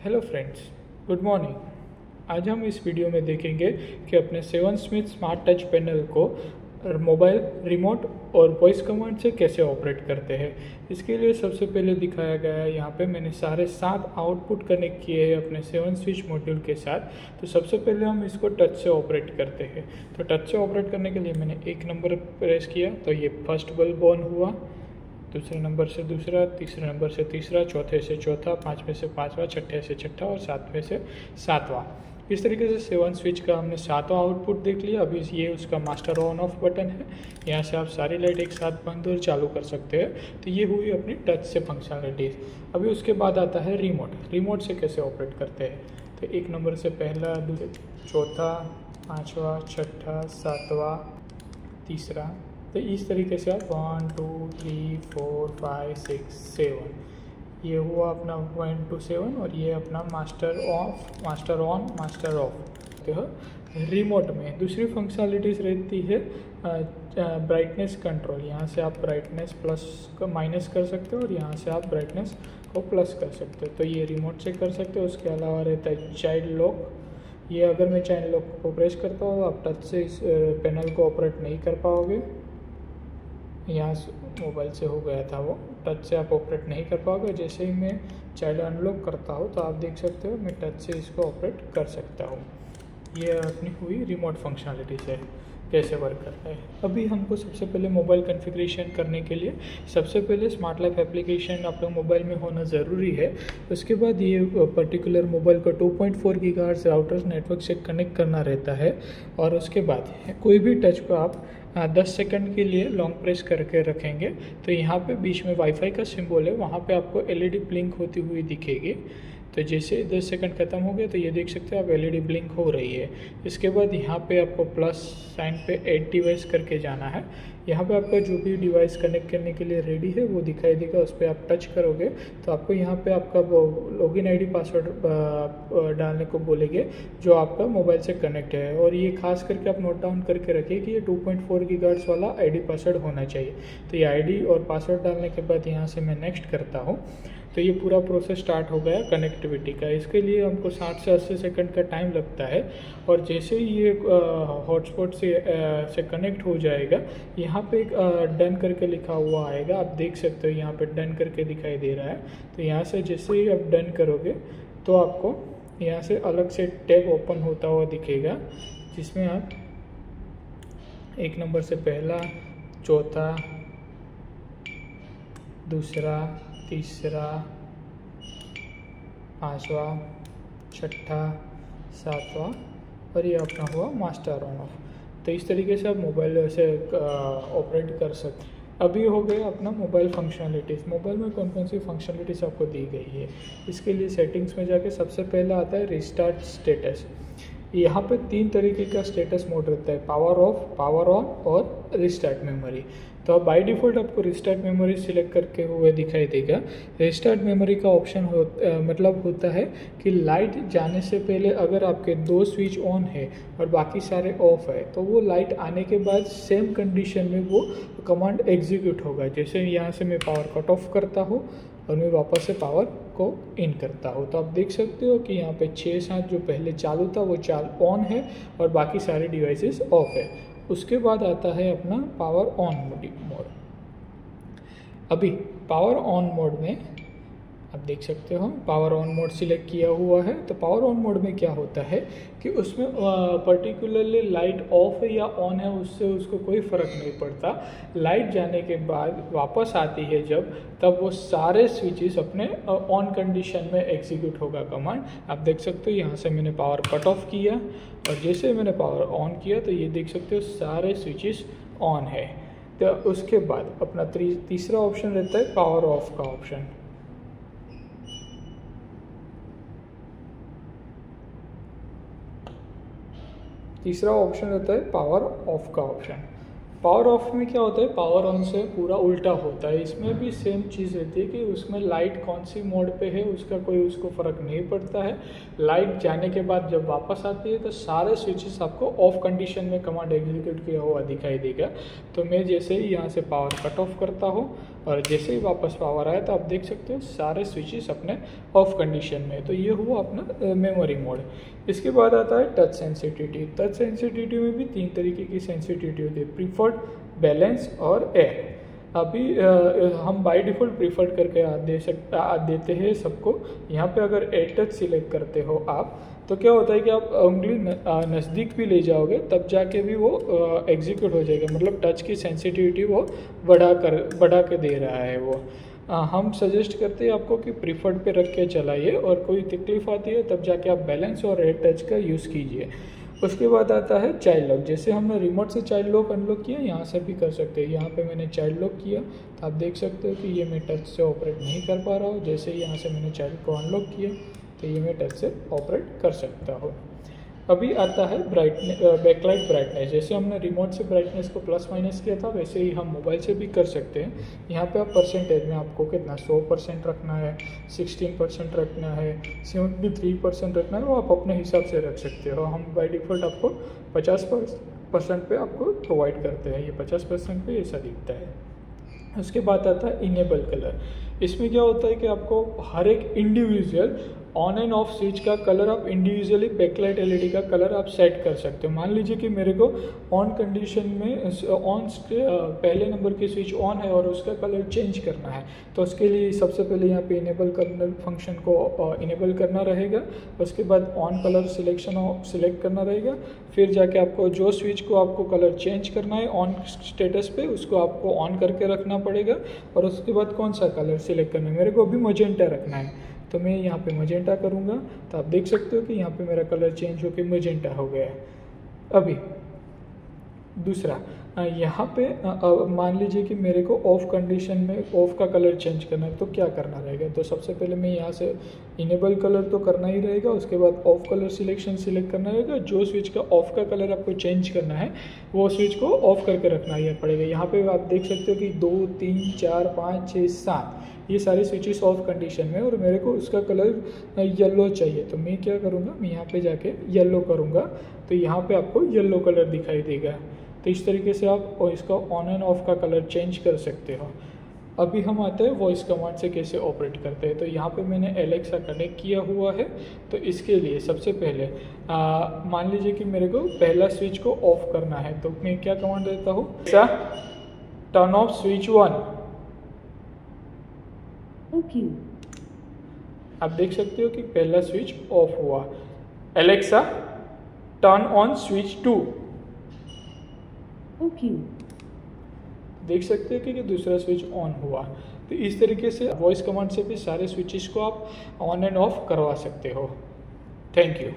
Hello friends, good morning. आज हम इस वीडियो में देखेंगे कि अपने 7 स्मिथ स्मार्ट टच पैनल को मोबाइल रिमोट और वॉइस कमांड से कैसे ऑपरेट करते हैं। इसके लिए सबसे पहले दिखाया गया है, यहाँ पे मैंने सारे 7 आउटपुट कनेक्ट किए हैं अपने 7 स्विच मॉड्यूल के साथ। तो सबसे पहले हम इसको टच से ऑपरेट करते हैं। तो टच से ऑपरेट करने के लिए मैंने 1 नंबर प्रेस किया तो ये फर्स्ट बल्ब ऑन हुआ, दूसरे नंबर से दूसरा, तीसरे नंबर से तीसरा, चौथे से चौथा, पाँचवें से पाँचवा, छठे से छठा और सातवें से सातवां। इस तरीके से 7 स्विच का हमने 7वां आउटपुट देख लिया। अभी ये उसका मास्टर ऑन ऑफ बटन है, यहाँ से आप सारी लाइट एक साथ बंद और चालू कर सकते हैं। तो ये हुई अपनी टच से फंक्शनलिटीज़। अभी उसके बाद आता है रिमोट। रिमोट से कैसे ऑपरेट करते हैं। तो 1 नंबर से पहला, दूसरा, चौथा, पाँचवा, छठा, सातवां, तीसरा। तो इस तरीके से आप 1 2 3 4 5 6 7, ये हुआ अपना 1 to 7 और ये अपना master of, master on, master of. तो रिमोट में दूसरी फंक्शनलिटीज़ रहती है ब्राइटनेस कंट्रोल। यहाँ से आप ब्राइटनेस प्लस को माइनस कर सकते हो और यहाँ से आप ब्राइटनेस को प्लस कर सकते हो। तो ये रिमोट से कर सकते हो। उसके अलावा रहता है चाइल्ड लॉक। ये अगर मैं चाइल्ड लॉक को प्रेस करता हूँ आप टच से इस पैनल को ऑपरेट नहीं कर पाओगे। यहाँ मोबाइल से हो गया था वो, टच से आप ऑपरेट नहीं कर पाओगे। जैसे ही मैं चाइल्ड अनलॉक करता हूँ तो आप देख सकते हो मैं टच से इसको ऑपरेट कर सकता हूँ। ये अपनी हुई रिमोट फंक्शनलिटी से कैसे वर्क करता है। अभी हमको सबसे पहले मोबाइल कॉन्फ़िगरेशन करने के लिए सबसे पहले स्मार्ट लाइफ एप्लीकेशन आप लोग मोबाइल में होना ज़रूरी है। उसके बाद ये पर्टिकुलर मोबाइल को 2.4 गीगाहर्ट्ज़ राउटर्स नेटवर्क से कनेक्ट करना रहता है। और उसके बाद कोई भी टच को आप 10 सेकंड के लिए लॉन्ग प्रेस करके रखेंगे तो यहाँ पे बीच में वाईफाई का सिंबल है, वहाँ पे आपको एलईडी ब्लिंक होती हुई दिखेगी। तो जैसे 10 सेकंड ख़त्म हो गए तो ये देख सकते हो आप एलईडी ब्लिंक हो रही है। इसके बाद यहाँ पे आपको प्लस साइन पे ऐड डिवाइस करके जाना है। यहाँ पे आपका जो भी डिवाइस कनेक्ट करने के लिए रेडी है वो दिखाई देगा। उस पर आप टच करोगे तो आपको यहाँ पे आपका लॉगिन आईडी पासवर्ड डालने को बोलेंगे जो आपका मोबाइल से कनेक्ट है। और ये खास करके आप नोट डाउन करके रखिए कि ये 2.4 गीगाहर्ट्ज़ वाला आईडी पासवर्ड होना चाहिए। तो ये आईडी और पासवर्ड डालने के बाद यहाँ से मैं नेक्स्ट करता हूँ। तो ये पूरा प्रोसेस स्टार्ट हो गया कनेक्टिविटी का। इसके लिए हमको 60 से 80 सेकंड का टाइम लगता है। और जैसे ही ये हॉटस्पॉट से कनेक्ट हो जाएगा, यहाँ पे एक डन करके लिखा हुआ आएगा, आप देख सकते हो यहाँ पे डन करके दिखाई दे रहा है। तो यहाँ से जैसे ही आप डन करोगे तो आपको यहाँ से अलग से टैब ओपन होता हुआ दिखेगा, जिसमें आप 1 नंबर से पहला, चौथा, दूसरा, तीसरा, पाँचवा, छठा, सातवां और ये अपना हुआ मास्टर ऑन ऑफ। तो इस तरीके से आप मोबाइल से ऑपरेट कर सकते हैं। अभी हो गया अपना मोबाइल फंक्शनलिटीज़। मोबाइल में कौन कौन सी फंक्शनलिटीज़ आपको दी गई है। इसके लिए सेटिंग्स में जाके सबसे पहला आता है रिस्टार्ट स्टेटस। यहाँ पे 3 तरीके का स्टेटस मोड रहता है, पावर ऑफ, पावर ऑन और रिस्टार्ट मेमोरी। तो अब बाय डिफ़ॉल्ट आपको रिस्टार्ट मेमोरी सिलेक्ट करके हुए दिखाई देगा। रिस्टार्ट मेमोरी का ऑप्शन मतलब होता है कि लाइट जाने से पहले अगर आपके 2 स्विच ऑन है और बाकी सारे ऑफ है तो वो लाइट आने के बाद सेम कंडीशन में वो कमांड एग्जीक्यूट होगा। जैसे यहाँ से मैं पावर कट ऑफ करता हूँ और मैं वापस से पावर को इन करता हूँ तो आप देख सकते हो कि यहाँ पे 6-7 जो पहले चालू था वो ऑन है और बाकी सारे डिवाइसेस ऑफ है। उसके बाद आता है अपना पावर ऑन मोड। अभी पावर ऑन मोड में आप देख सकते हो पावर ऑन मोड सिलेक्ट किया हुआ है। तो पावर ऑन मोड में क्या होता है कि उसमें पर्टिकुलरली लाइट ऑफ है या ऑन है उससे उसको कोई फ़र्क नहीं पड़ता। लाइट जाने के बाद वापस आती है जब, तब वो सारे स्विचेस अपने ऑन कंडीशन में एग्जीक्यूट होगा कमांड। आप देख सकते हो यहाँ से मैंने पावर कट ऑफ किया और जैसे मैंने पावर ऑन किया तो ये देख सकते हो सारे स्विचेस ऑन है। तो उसके बाद अपना तीसरा ऑप्शन रहता है पावर ऑफ का ऑप्शन। तीसरा ऑप्शन रहता है पावर ऑफ का ऑप्शन। पावर ऑफ में क्या होता है, पावर ऑन से पूरा उल्टा होता है। इसमें भी सेम चीज़ रहती है कि उसमें लाइट कौन सी मोड पे है उसका कोई उसको फ़र्क नहीं पड़ता है। लाइट जाने के बाद जब वापस आती है तो सारे स्विचेस आपको ऑफ कंडीशन में कमांड एग्जीक्यूट किया हुआ दिखाई देगा। तो मैं जैसे ही यहाँ से पावर कट ऑफ करता हूँ और जैसे ही वापस पावर आया तो आप देख सकते हो सारे स्विचेस अपने ऑफ कंडीशन में। तो ये हुआ अपना मेमोरी मोड। इसके बाद आता है टच सेंसिटिविटी। टच सेंसिटिविटी में भी 3 तरीके की सेंसिटिविटी होती है, प्रीफर्ड, बैलेंस और एयर। अभी हम बाय डिफ़ॉल्ट प्रीफर्ड करके देते हैं सबको। यहाँ पे अगर एयर टच सिलेक्ट करते हो आप तो क्या होता है कि आप उंगली नज़दीक भी ले जाओगे तब जाके भी वो एग्जीक्यूट हो जाएगा, मतलब टच की सेंसिटिविटी वो बढ़ा के दे रहा है वो। हम सजेस्ट करते हैं आपको कि प्रीफर्ड पे रख के चलाइए, और कोई तकलीफ आती है तब जाके आप बैलेंस और एयर टच का यूज़ कीजिए। उसके बाद आता है चाइल्ड लॉक। जैसे हमने रिमोट से चाइल्ड लॉक अनलॉक किया, यहाँ से भी कर सकते हैं। यहाँ पे मैंने चाइल्ड लॉक किया तो आप देख सकते हो कि ये मैं टच से ऑपरेट नहीं कर पा रहा हूँ। जैसे ही यहाँ से मैंने चाइल्ड को अनलॉक किया तो ये मैं टच से ऑपरेट कर सकता हूँ। अभी आता है बैकलाइट ब्राइटनेस। जैसे हमने रिमोट से ब्राइटनेस को प्लस माइनस किया था, वैसे ही हम मोबाइल से भी कर सकते हैं। यहाँ पे आप परसेंटेज में आपको कितना 100% रखना है, 16% रखना है, 73% रखना है, वो आप अपने हिसाब से रख सकते हो। हम बाय डिफ़ॉल्ट आपको 50% पे आपको प्रोवाइड करते हैं। ये 50% पे ऐसा दिखता है। उसके बाद आता है इनेबल कलर। इसमें क्या होता है कि आपको हर एक individual on end off switch का कलर आप इंडिविजुअली बैकलाइट एलईडी का कलर आप सेट कर सकते हो। मान लीजिए कि मेरे को ऑन कंडीशन में पहले नंबर की स्विच ऑन है और उसका कलर चेंज करना है, तो उसके लिए सबसे पहले यहाँ पे इनेबल कलर फंक्शन को इनेबल करना रहेगा। उसके बाद ऑन कलर सिलेक्ट करना रहेगा। फिर जाके आपको जो स्विच को आपको कलर चेंज करना है ऑन स्टेटस पे, उसको आपको ऑन करके रखना पड़ेगा। और उसके बाद कौन सा कलर सिलेक्ट करना है, मेरे को अभी मजेंटा रखना है तो मैं यहाँ पे मजेंटा करूँगा। तो आप देख सकते हो कि यहाँ पे मेरा कलर चेंज होकर मजेंटा हो गया है। अभी दूसरा, यहाँ पे मान लीजिए कि मेरे को ऑफ कंडीशन में ऑफ का कलर चेंज करना है तो क्या करना रहेगा। तो सबसे पहले मैं यहाँ से इनेबल कलर तो करना ही रहेगा। उसके बाद ऑफ कलर सिलेक्ट करना रहेगा। जो स्विच का ऑफ का कलर आपको चेंज करना है वो स्विच को ऑफ करके रखना ही पड़ेगा। यहाँ पे आप देख सकते हो कि 2 3 4 5 6 7 ये सारे स्विचेस ऑफ कंडीशन में, और मेरे को उसका कलर येलो चाहिए। तो मैं क्या करूँगा, मैं यहाँ पे जाके येलो करूँगा तो यहाँ पे आपको येलो कलर दिखाई देगा। तो इस तरीके से आप इसका ऑन एंड ऑफ का कलर चेंज कर सकते हो। अभी हम आते हैं वॉइस कमांड से कैसे ऑपरेट करते हैं। तो यहाँ पे मैंने एलेक्सा कनेक्ट किया हुआ है। तो इसके लिए सबसे पहले मान लीजिए कि मेरे को पहला स्विच को ऑफ करना है, तो मैं क्या कमांड देता हूँ, टर्न ऑफ स्विच 1। ओके। आप देख सकते हो कि पहला स्विच ऑफ हुआ। Alexa turn on switch 2। Okay. देख सकते हो कि दूसरा स्विच ऑन हुआ। तो इस तरीके से वॉइस कमांड से भी सारे स्विचेस को आप ऑन एंड ऑफ करवा सकते हो। Thank you.